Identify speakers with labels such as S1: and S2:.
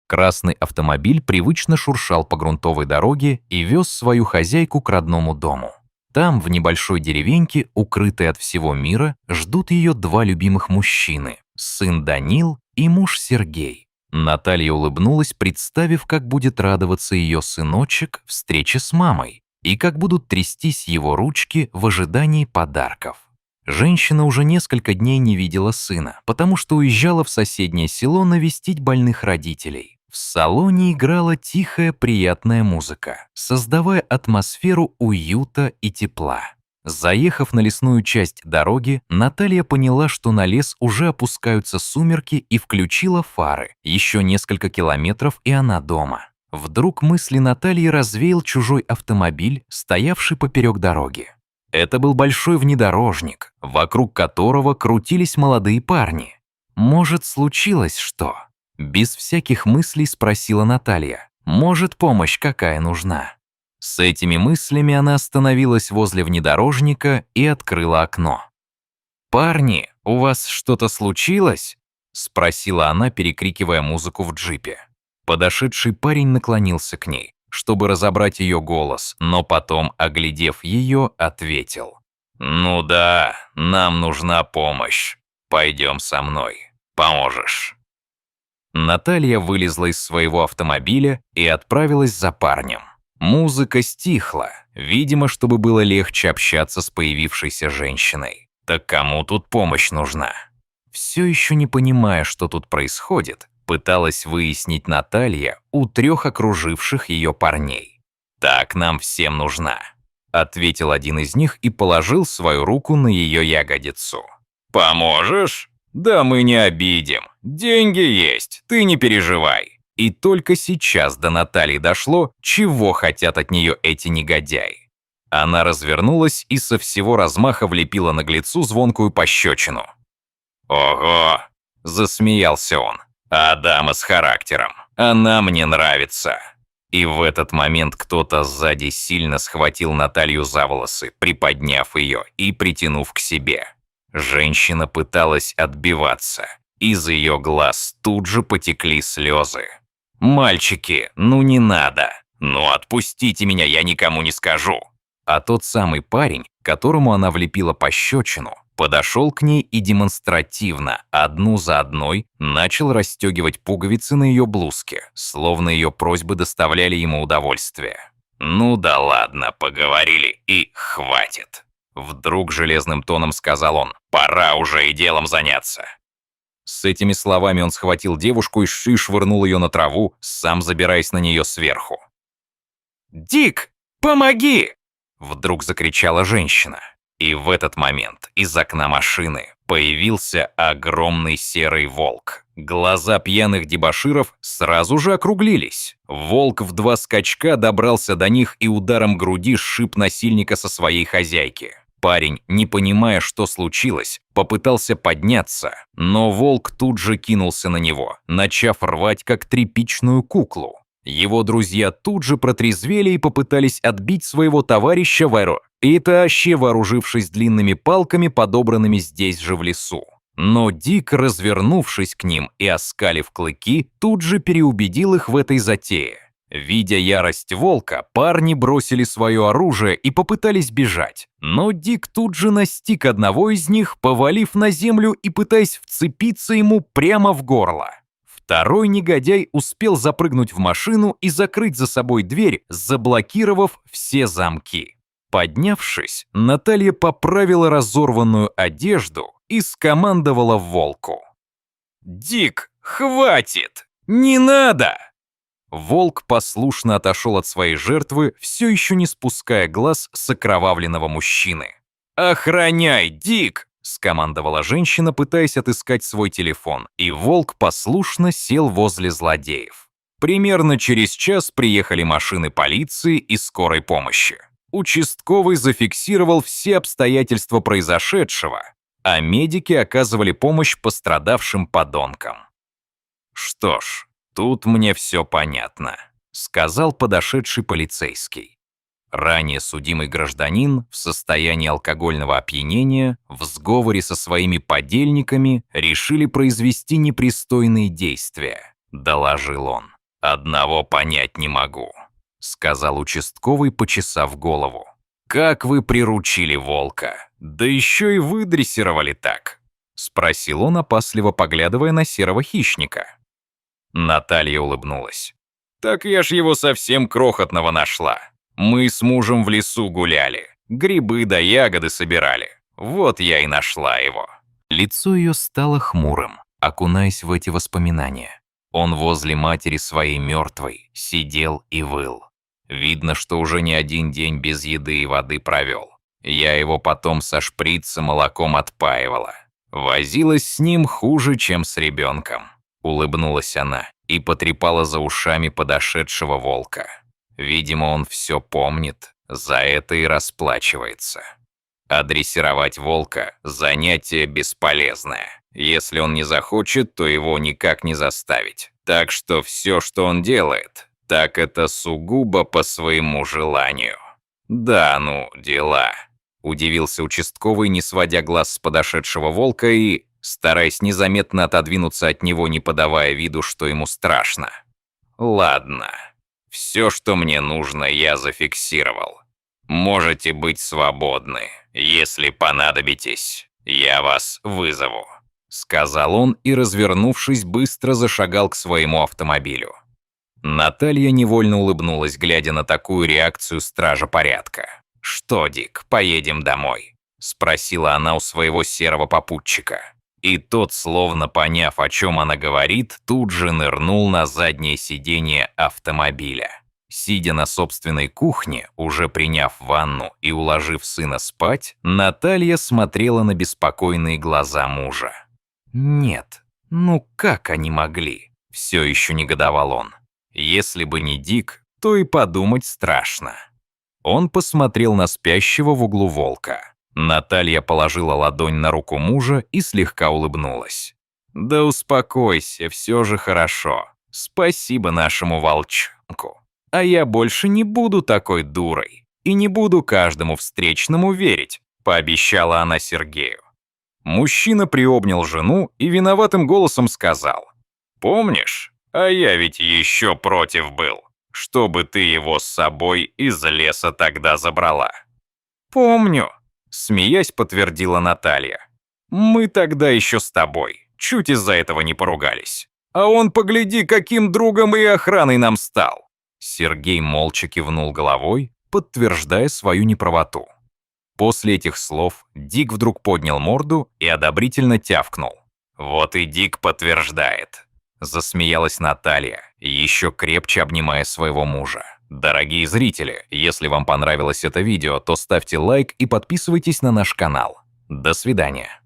S1: Красный автомобиль привычно шуршал по грунтовой дороге и вез свою хозяйку к родному дому. Там, в небольшой деревеньке, укрытой от всего мира, ждут ее два любимых мужчины – сын Данил и муж Сергей. Наталья улыбнулась, представив, как будет радоваться ее сыночек встрече с мамой и как будут трястись его ручки в ожидании подарков. Женщина уже несколько дней не видела сына, потому что уезжала в соседнее село навестить больных родителей. В салоне играла тихая, приятная музыка, создавая атмосферу уюта и тепла. Заехав на лесную часть дороги, Наталья поняла, что на лес уже опускаются сумерки, и включила фары. Еще несколько километров, и она дома. Вдруг мысли Натальи развеял чужой автомобиль, стоявший поперек дороги. Это был большой внедорожник, вокруг которого крутились молодые парни. «Может, случилось что?» Без всяких мыслей спросила Наталья. «Может, помощь какая нужна?» С этими мыслями она остановилась возле внедорожника и открыла окно. «Парни, у вас что-то случилось?» Спросила она, перекрикивая музыку в джипе. Подошедший парень наклонился к ней, чтобы разобрать ее голос, но потом, оглядев ее, ответил: «Ну да, нам нужна помощь. Пойдем со мной. Поможешь». Наталья вылезла из своего автомобиля и отправилась за парнем. Музыка стихла, видимо, чтобы было легче общаться с появившейся женщиной. Так кому тут помощь нужна? Все еще не понимая, что тут происходит, пыталась выяснить Наталья у трех окруживших ее парней. «Так нам всем нужна», — ответил один из них и положил свою руку на ее ягодицу. «Поможешь? Да мы не обидим. Деньги есть, ты не переживай». И только сейчас до Натальи дошло, чего хотят от нее эти негодяи. Она развернулась и со всего размаха влепила наглецу звонкую пощечину. «Ого!» — засмеялся он. «А дама с характером. Она мне нравится». И в этот момент кто-то сзади сильно схватил Наталью за волосы, приподняв ее и притянув к себе. Женщина пыталась отбиваться. Из ее глаз тут же потекли слезы. «Мальчики, ну не надо! Ну отпустите меня, я никому не скажу!» А тот самый парень, которому она влепила пощечину, подошел к ней и демонстративно, одну за одной, начал расстегивать пуговицы на ее блузке, словно ее просьбы доставляли ему удовольствие. «Ну да ладно, поговорили и хватит!» Вдруг железным тоном сказал он: «Пора уже и делом заняться». С этими словами он схватил девушку и швырнул ее на траву, сам забираясь на нее сверху. «Дик, помоги!» Вдруг закричала женщина. И в этот момент из окна машины появился огромный серый волк. Глаза пьяных дебоширов сразу же округлились. Волк в 2 скачка добрался до них и ударом груди сшиб насильника со своей хозяйки. Парень, не понимая, что случилось, попытался подняться, но волк тут же кинулся на него, начав рвать как тряпичную куклу. Его друзья тут же протрезвели и попытались отбить своего товарища вооружившись длинными палками, подобранными здесь же в лесу. Но Дик, развернувшись к ним и оскалив клыки, тут же переубедил их в этой затее. Видя ярость волка, парни бросили свое оружие и попытались бежать. Но Дик тут же настиг одного из них, повалив на землю и пытаясь вцепиться ему прямо в горло. Второй негодяй успел запрыгнуть в машину и закрыть за собой дверь, заблокировав все замки. Поднявшись, Наталья поправила разорванную одежду и скомандовала волку: «Дик, хватит! Не надо!» Волк послушно отошел от своей жертвы, все еще не спуская глаз с окровавленного мужчины. «Охраняй, Дик!» — скомандовала женщина, пытаясь отыскать свой телефон, и волк послушно сел возле злодеев. Примерно через час приехали машины полиции и скорой помощи. Участковый зафиксировал все обстоятельства произошедшего, а медики оказывали помощь пострадавшим подонкам. «Что ж, тут мне все понятно», — сказал подошедший полицейский. Ранее судимый гражданин в состоянии алкогольного опьянения в сговоре со своими подельниками решили произвести непристойные действия, доложил он. «Одного понять не могу», — сказал участковый, почесав голову. «Как вы приручили волка? Да еще и выдрессировали так?» — спросил он, опасливо поглядывая на серого хищника. Наталья улыбнулась. «Так я ж его совсем крохотного нашла. Мы с мужем в лесу гуляли, грибы да ягоды собирали. Вот я и нашла его». Лицо ее стало хмурым, окунаясь в эти воспоминания. Он возле матери своей мертвой сидел и выл. Видно, что уже не один день без еды и воды провел. Я его потом со шприца молоком отпаивала. Возилась с ним хуже, чем с ребенком. Улыбнулась она и потрепала за ушами подошедшего волка. Видимо, он все помнит, за это и расплачивается. А дрессировать волка – занятие бесполезное. Если он не захочет, то его никак не заставить. Так что все, что он делает, так это сугубо по своему желанию. Да, ну, дела. Удивился участковый, не сводя глаз с подошедшего волка и, стараясь незаметно отодвинуться от него, не подавая виду, что ему страшно. Ладно, все, что мне нужно, я зафиксировал. Можете быть свободны. Если понадобитесь, я вас вызову», — сказал он и, развернувшись, быстро зашагал к своему автомобилю. Наталья невольно улыбнулась, глядя на такую реакцию стража порядка. «Что, Дик, поедем домой?» — спросила она у своего серого попутчика. И тот, словно поняв, о чем она говорит, тут же нырнул на заднее сиденье автомобиля. Сидя на собственной кухне, уже приняв ванну и уложив сына спать, Наталья смотрела на беспокойные глаза мужа. «Нет, ну как они могли?» — все еще негодовал он. «Если бы не Дик, то и подумать страшно». Он посмотрел на спящего в углу волка. Наталья положила ладонь на руку мужа и слегка улыбнулась. «Да успокойся, все же хорошо. Спасибо нашему волчонку. А я больше не буду такой дурой и не буду каждому встречному верить», — пообещала она Сергею. Мужчина приобнял жену и виноватым голосом сказал: «Помнишь, а я ведь еще против был, чтобы ты его с собой из леса тогда забрала». «Помню», — смеясь подтвердила Наталья. «Мы тогда еще с тобой чуть из-за этого не поругались. А он, погляди, каким другом и охраной нам стал». Сергей молча кивнул головой, подтверждая свою неправоту. После этих слов Дик вдруг поднял морду и одобрительно тявкнул. «Вот и Дик подтверждает», — засмеялась Наталья, еще крепче обнимая своего мужа. Дорогие зрители, если вам понравилось это видео, то ставьте лайк и подписывайтесь на наш канал. До свидания.